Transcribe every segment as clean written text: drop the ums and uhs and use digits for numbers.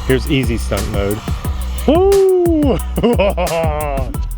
Here's easy stunt mode. Woo!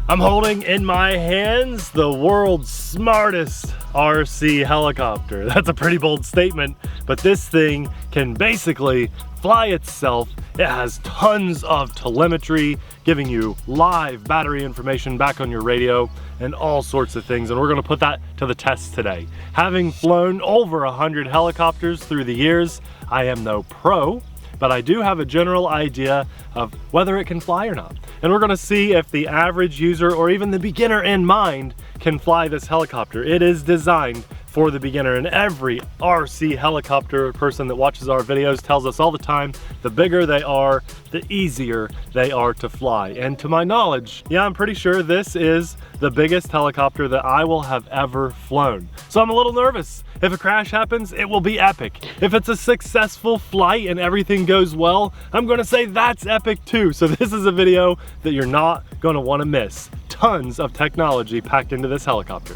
I'm holding in my hands the world's smartest RC helicopter. That's a pretty bold statement, but this thing can basically fly itself. It has tons of telemetry, giving you live battery information back on your radio and all sorts of things, and we're gonna put that to the test today. Having flown over 100 helicopters through the years, I am no pro, but I do have a general idea of whether it can fly or not. And we're gonna see if the average user or even the beginner in mind can fly this helicopter. It is designed for the beginner, and every RC helicopter person that watches our videos tells us all the time, the bigger they are, the easier they are to fly. And to my knowledge, yeah, I'm pretty sure this is the biggest helicopter that I will have ever flown. So I'm a little nervous. If a crash happens, it will be epic. If it's a successful flight and everything goes well, I'm gonna say that's epic too. So this is a video that you're not gonna wanna miss. Tons of technology packed into this helicopter.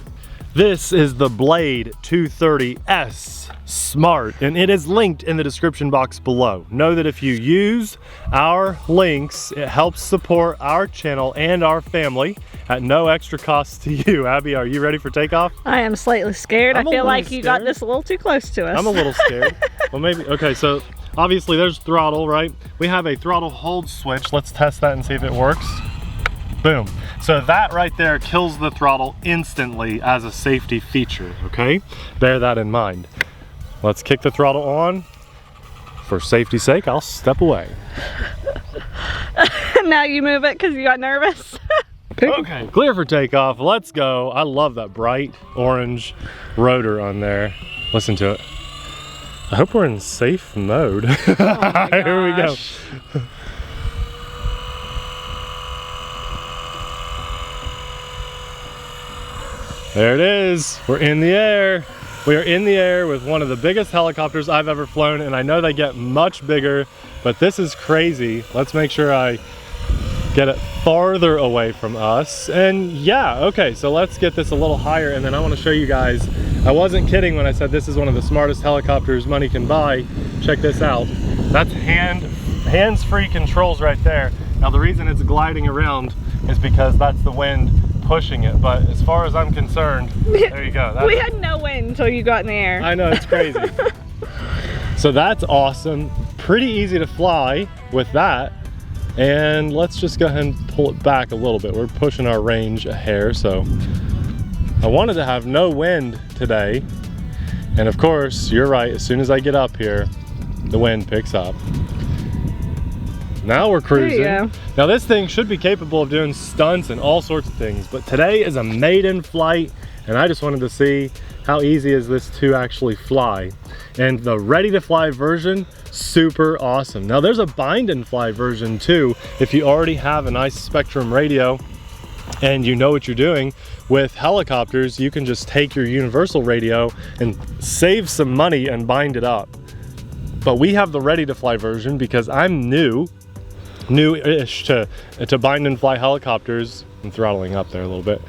This is the Blade 230S Smart, and it is linked in the description box below. Know that if you use our links, it helps support our channel and our family at no extra cost to you. Abby, are you ready for takeoff? I am slightly scared. I feel like you got this a little too close to us. I'm a little scared. Well, maybe, okay, so obviously there's throttle, right? We have a throttle hold switch. Let's test that and see if it works. Boom. So that right there kills the throttle instantly as a safety feature, okay? Bear that in mind. Let's kick the throttle on. For safety's sake, I'll step away. Now you move it because you got nervous. Okay, clear for takeoff. Let's go. I love that bright orange rotor on there. Listen to it. I hope we're in safe mode. Oh my gosh. Here we go. There it is, we're in the air. We are in the air with one of the biggest helicopters I've ever flown, and I know they get much bigger, but this is crazy. Let's make sure I get it farther away from us. And yeah, okay, so let's get this a little higher, and then I want to show you guys, I wasn't kidding when I said this is one of the smartest helicopters money can buy. Check this out. That's hands-free controls right there. Now the reason it's gliding around is because that's the wind pushing it, but as far as I'm concerned, there you go. We had no wind until you got in the air. I know, it's crazy. So that's awesome. Pretty easy to fly with that. And let's just go ahead and pull it back a little bit. We're pushing our range a hair, so I wanted to have no wind today. And of course, you're right, as soon as I get up here, the wind picks up. Now we're cruising. Now this thing should be capable of doing stunts and all sorts of things, but today is a maiden flight, and I just wanted to see how easy is this to actually fly. And the ready to fly version, super awesome. Now there's a bind and fly version too. If you already have a nice Spectrum radio and you know what you're doing with helicopters, you can just take your universal radio and save some money and bind it up. But we have the ready to fly version because I'm new-ish to bind and fly helicopters. I'm throttling up there a little bit.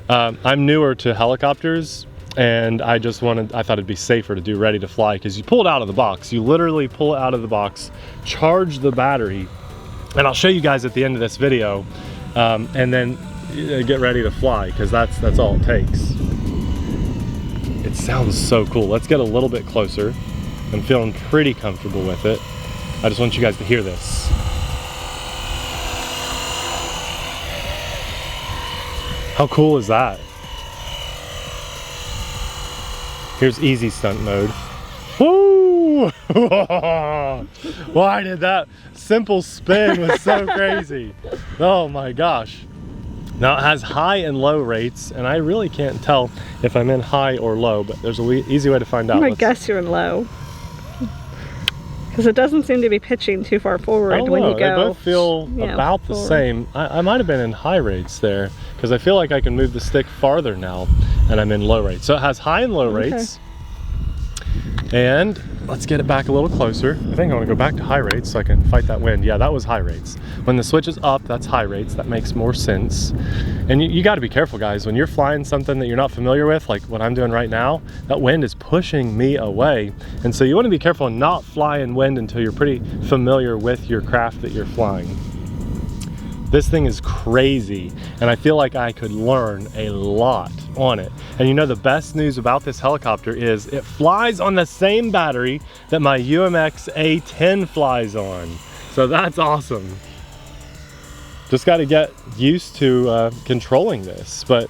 I'm newer to helicopters, and I thought it'd be safer to do ready to fly because you pull it out of the box. You literally pull it out of the box, charge the battery, and I'll show you guys at the end of this video, and then get ready to fly because that's all it takes. It sounds so cool. Let's get a little bit closer. I'm feeling pretty comfortable with it. I just want you guys to hear this. How cool is that? Here's easy stunt mode. Woo! Why did that simple spin was so crazy? Oh my gosh. Now it has high and low rates, and I really can't tell if I'm in high or low, but there's an easy way to find out. I guess you're in low. Because it doesn't seem to be pitching too far forward when you go. They both feel about the same. I might have been in high rates there because I feel like I can move the stick farther now, and I'm in low rates. So it has high and low rates. And let's get it back a little closer. I think I want to go back to high rates so I can fight that wind. Yeah, that was high rates. When the switch is up, that's high rates. That makes more sense. And you got to be careful, guys. When you're flying something that you're not familiar with, like what I'm doing right now, that wind is pushing me away. And so you want to be careful and not fly in wind until you're pretty familiar with your craft that you're flying. This thing is crazy, and I feel like I could learn a lot on it. And you know, the best news about this helicopter is it flies on the same battery that my UMX A10 flies on. So that's awesome. Just got to get used to controlling this, but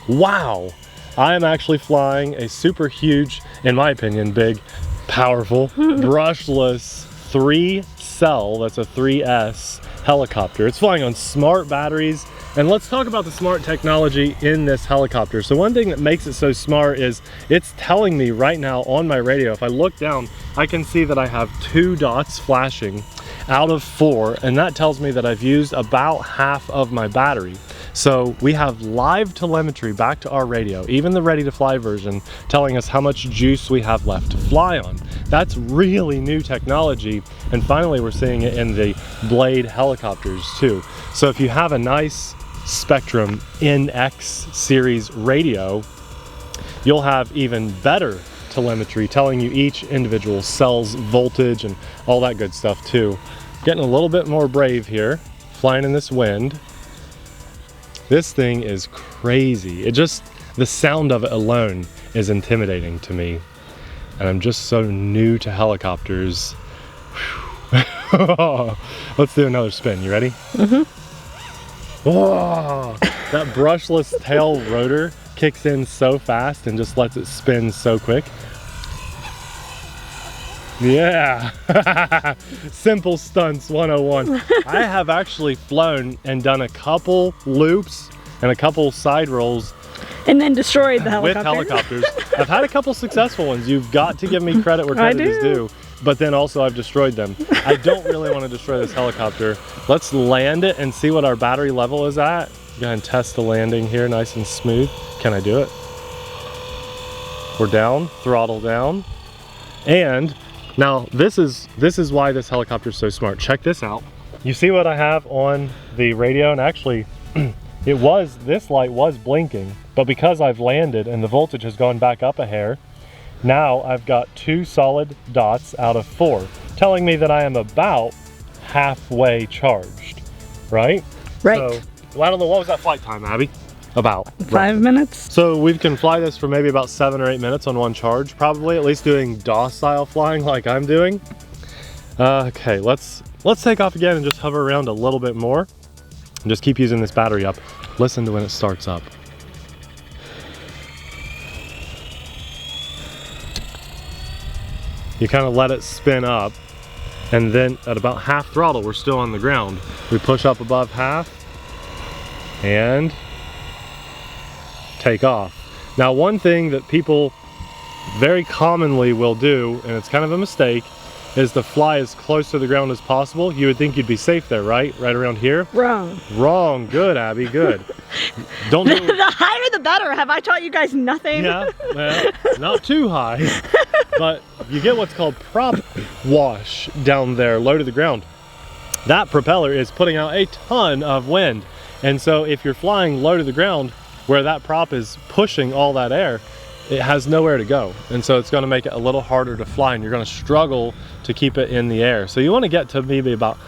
wow, I am actually flying a super huge, in my opinion, big, powerful, brushless 3-cell, that's a 3S helicopter. It's flying on smart batteries. And let's talk about the smart technology in this helicopter. So one thing that makes it so smart is it's telling me right now on my radio, if I look down, I can see that I have 2 dots flashing out of 4, and that tells me that I've used about half of my battery. So we have live telemetry back to our radio, even the ready to fly version, telling us how much juice we have left to fly on. That's really new technology, and finally we're seeing it in the Blade helicopters too. So if you have a nice Spectrum NX series radio, you'll have even better telemetry telling you each individual cell's voltage and all that good stuff too. Getting a little bit more brave here, flying in this wind. This thing is crazy. It just, the sound of it alone is intimidating to me. And I'm just so new to helicopters. Let's do another spin. You ready? Whoa, that brushless tail rotor kicks in so fast and just lets it spin so quick. Yeah, simple stunts 101. I have actually flown and done a couple loops and a couple side rolls and then destroyed the helicopter. With helicopters. I've had a couple successful ones. You've got to give me credit where credit is due. But then also I've destroyed them. I don't really want to destroy this helicopter. Let's land it and see what our battery level is at. Go ahead and test the landing here, nice and smooth. Can I do it? We're down, throttle down. And now this is why this helicopter is so smart. Check this out. You see what I have on the radio? And actually, this light was blinking, but because I've landed and the voltage has gone back up a hair, now I've got 2 solid dots out of 4, telling me that I am about halfway charged, right? Right. So, well, I don't know, what was that flight time, Abby? About 5 minutes. So we can fly this for maybe about 7 or 8 minutes on one charge, probably, at least doing docile flying like I'm doing. Okay, let's take off again and just hover around a little bit more. And just keep using this battery up. Listen to when it starts up. You kind of let it spin up, and then at about half throttle, we're still on the ground. We push up above half and take off. Now, one thing that people very commonly will do, and it's kind of a mistake, is to fly as close to the ground as possible. You would think you'd be safe there, right? Right around here? Wrong. Wrong. Good, Abby, good. Don't do The higher the better. Have I taught you guys nothing? Yeah, well, not too high. But you get what's called prop wash down there, low to the ground. That propeller is putting out a ton of wind. And so if you're flying low to the ground, where that prop is pushing all that air, it has nowhere to go. And so it's gonna make it a little harder to fly, and you're gonna struggle to keep it in the air. So you wanna get to maybe about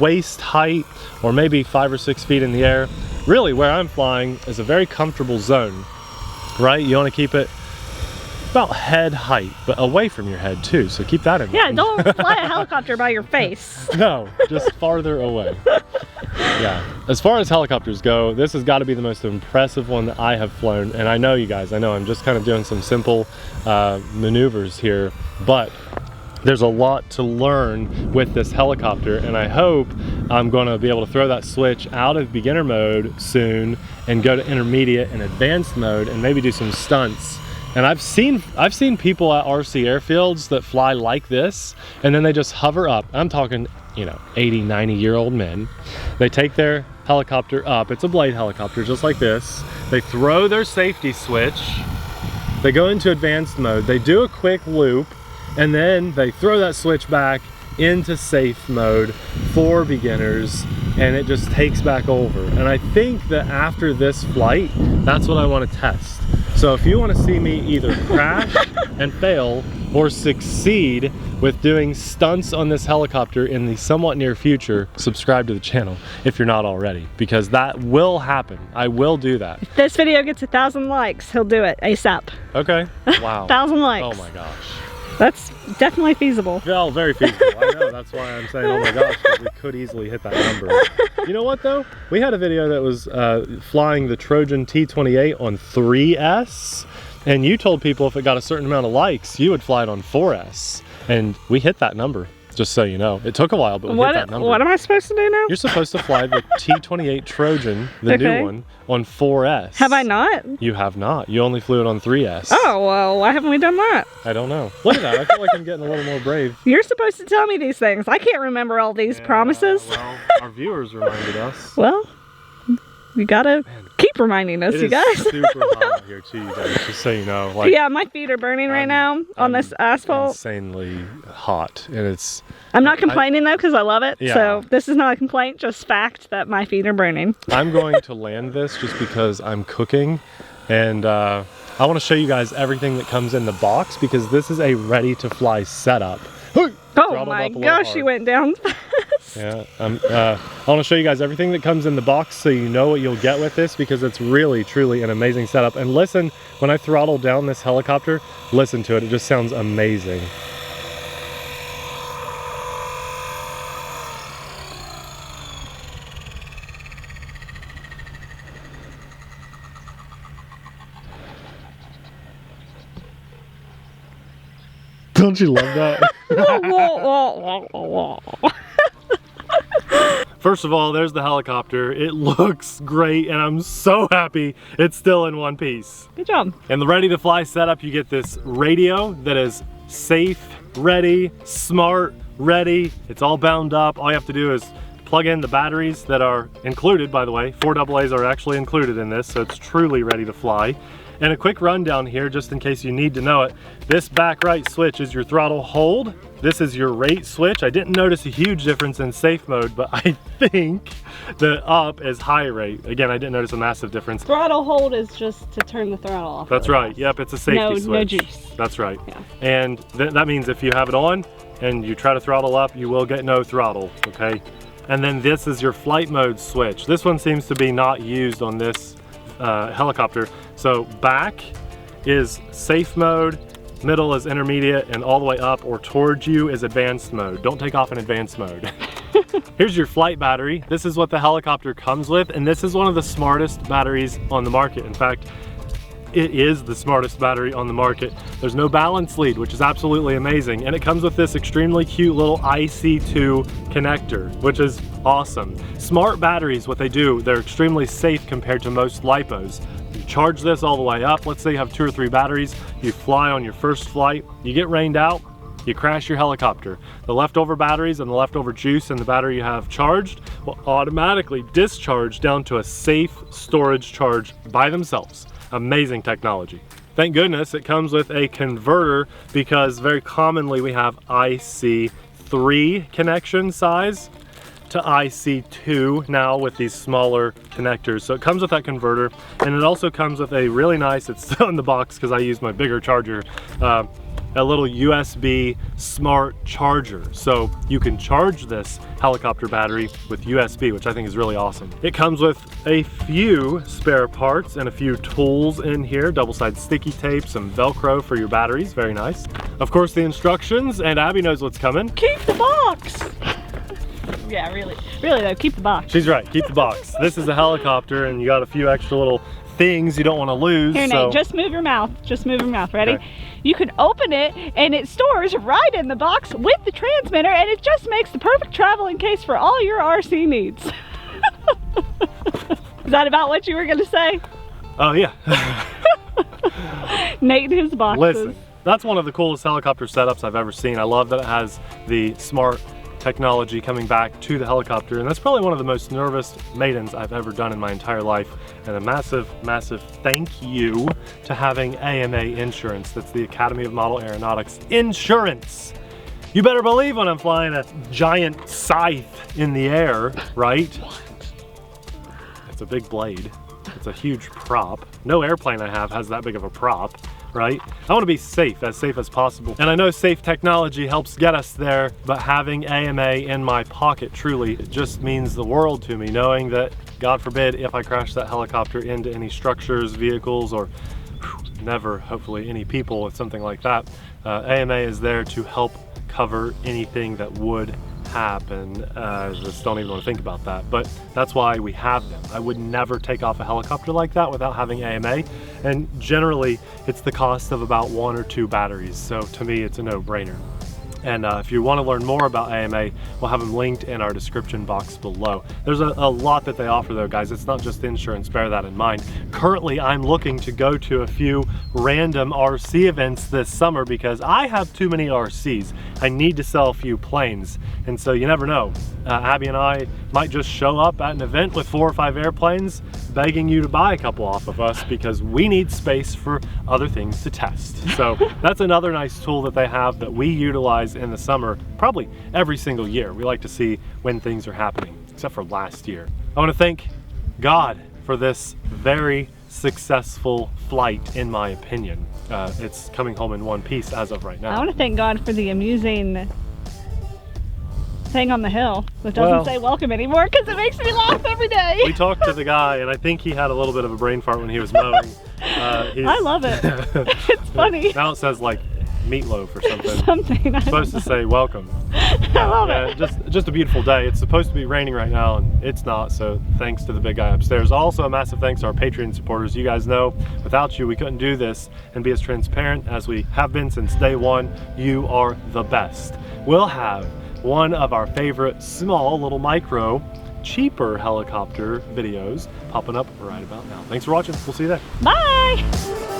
waist height, or maybe 5 or 6 feet in the air. Really, where I'm flying is a very comfortable zone, right? You wanna keep it about head height, but away from your head too, so keep that in mind. Yeah, don't fly a helicopter by your face. No, just farther away. Yeah, as far as helicopters go, this has got to be the most impressive one that I have flown. And I know you guys, I know I'm just kind of doing some simple maneuvers here, but there's a lot to learn with this helicopter, and I hope I'm going to be able to throw that switch out of beginner mode soon and go to intermediate and advanced mode and maybe do some stunts. And I've seen people at RC airfields that fly like this, and then they just hover up. I'm talking, you know, 80, 90-year-old men. They take their helicopter up. It's a Blade helicopter, just like this. They throw their safety switch. They go into advanced mode. They do a quick loop, and then they throw that switch back into safe mode for beginners, and it just takes back over. And I think that after this flight, that's what I want to test. So if you want to see me either crash and fail or succeed with doing stunts on this helicopter in the somewhat near future, subscribe to the channel if you're not already, because that will happen. I will do that. If this video gets 1,000 likes, he'll do it ASAP. Okay. Wow. 1,000 likes. Oh my gosh. That's definitely feasible. Well, very feasible. I know, that's why I'm saying oh my gosh, because we could easily hit that number. You know what though? We had a video that was flying the Trojan T-28 on 3S, and you told people if it got a certain amount of likes, you would fly it on 4S. And we hit that number, just so you know. It took a while, but we hit that number. What am I supposed to do now? You're supposed to fly the T-28 Trojan, the new one, on 4S. Have I not? You have not. You only flew it on 3S. Oh, well, why haven't we done that? I don't know. Look at that. I feel like I'm getting a little more brave. You're supposed to tell me these things. I can't remember all these promises. Well, our viewers reminded us. Well, you gotta keep reminding us, you guys. It's super hot here too, you guys, just so you know. Like, yeah, my feet are burning right now on this asphalt. Insanely hot, and it's... I'm not complaining though, because I love it. Yeah. So this is not a complaint, just fact that my feet are burning. I'm going to land this just because I'm cooking, and I want to show you guys everything that comes in the box, because this is a ready-to-fly setup. Oh my gosh, she went down fast. Yeah, I want to show you guys everything that comes in the box so you know what you'll get with this, because it's really, truly an amazing setup. And listen, when I throttle down this helicopter, listen to it. It just sounds amazing. Don't you love that? First of all, there's the helicopter. It looks great, and I'm so happy it's still in one piece. Good job. And the ready to fly setup, you get this radio that is safe, ready, smart, ready. It's all bound up. All you have to do is plug in the batteries that are included, by the way. 4 AA's are actually included in this, so it's truly ready to fly. And a quick rundown here, just in case you need to know it. This back right switch is your throttle hold. This is your rate switch. I didn't notice a huge difference in safe mode, but I think the up is high rate. Again, I didn't notice a massive difference. Throttle hold is just to turn the throttle off. That's right. Yep, it's a safety switch. No juice. That's right. Yeah. And that means if you have it on and you try to throttle up, you will get no throttle, okay? And then this is your flight mode switch. This one seems to be not used on this helicopter. So back is safe mode, middle is intermediate, and all the way up or towards you is advanced mode. Don't take off in advanced mode. Here's your flight battery. This is what the helicopter comes with, and this is one of the smartest batteries on the market. In fact, it is the smartest battery on the market. There's no balance lead, which is absolutely amazing. And it comes with this extremely cute little IC2 connector, which is awesome. Smart batteries, what they do, they're extremely safe compared to most LiPos. You charge this all the way up. Let's say you have 2 or 3 batteries. You fly on your first flight, you get rained out, you crash your helicopter. The leftover batteries and the leftover juice and the battery you have charged will automatically discharge down to a safe storage charge by themselves. Amazing technology. Thank goodness it comes with a converter, because very commonly we have IC3 connection size to IC2 now with these smaller connectors. So it comes with that converter, and it also comes with a really nice, it's still in the box because I use my bigger charger, a little USB smart charger. So you can charge this helicopter battery with USB, which I think is really awesome. It comes with a few spare parts and a few tools in here, double-sided sticky tape, some Velcro for your batteries, very nice. Of course, the instructions, and Abby knows what's coming. Keep the box! Yeah, really though, keep the box. She's right, keep the box. This is a helicopter, and you got a few extra little things you don't want to lose. Here, Nate, just move your mouth. Just move your mouth. Ready? Okay. You can open it, and it stores right in the box with the transmitter, and it just makes the perfect traveling case for all your RC needs. Is that about what you were going to say? Oh, yeah. Nate and his boxes. Listen, that's one of the coolest helicopter setups I've ever seen. I love that it has the smart technology coming back to the helicopter, and that's probably one of the most nervous maidens I've ever done in my entire life. And a massive, massive thank you to having AMA Insurance. That's the Academy of Model Aeronautics Insurance. You better believe when I'm flying a giant scythe in the air, right? It's a big blade. It's a huge prop. No airplane I have has that big of a prop, right? I want to be safe as possible. And I know safe technology helps get us there, but having AMA in my pocket, truly, it just means the world to me, knowing that, God forbid, if I crash that helicopter into any structures, vehicles, or never, hopefully, any people with something like that, AMA is there to help cover anything that would happen. Just don't even want to think about that, but that's why we have them. I would never take off a helicopter like that without having AMA, and generally it's the cost of about 1 or 2 batteries, so to me it's a no-brainer. And if you want to learn more about AMA, we'll have them linked in our description box below. There's a lot that they offer though, guys. It's not just insurance, bear that in mind. Currently, I'm looking to go to a few random RC events this summer because I have too many RCs. I need to sell a few planes, and so you never know. Abby and I might just show up at an event with 4 or 5 airplanes begging you to buy a couple off of us because we need space for other things to test. So that's another nice tool that they have that we utilize in the summer, probably every single year. We like to see when things are happening, except for last year. I want to thank God for this very successful flight, in my opinion. It's coming home in one piece as of right now. I want to thank God for the amusing thing on the hill that doesn't say welcome anymore because it makes me laugh every day. We talked to the guy, and I think he had a little bit of a brain fart when he was mowing. I love it. It's funny. Now it says like meatloaf or something. Something. It's supposed to say welcome. I love it. Just a beautiful day. It's supposed to be raining right now, and it's not, so thanks to the big guy upstairs. Also, a massive thanks to our Patreon supporters. You guys know, without you, we couldn't do this and be as transparent as we have been since day one. You are the best. We'll have one of our favorite small little micro cheaper helicopter videos popping up right about now. Thanks for watching. We'll see you there. Bye.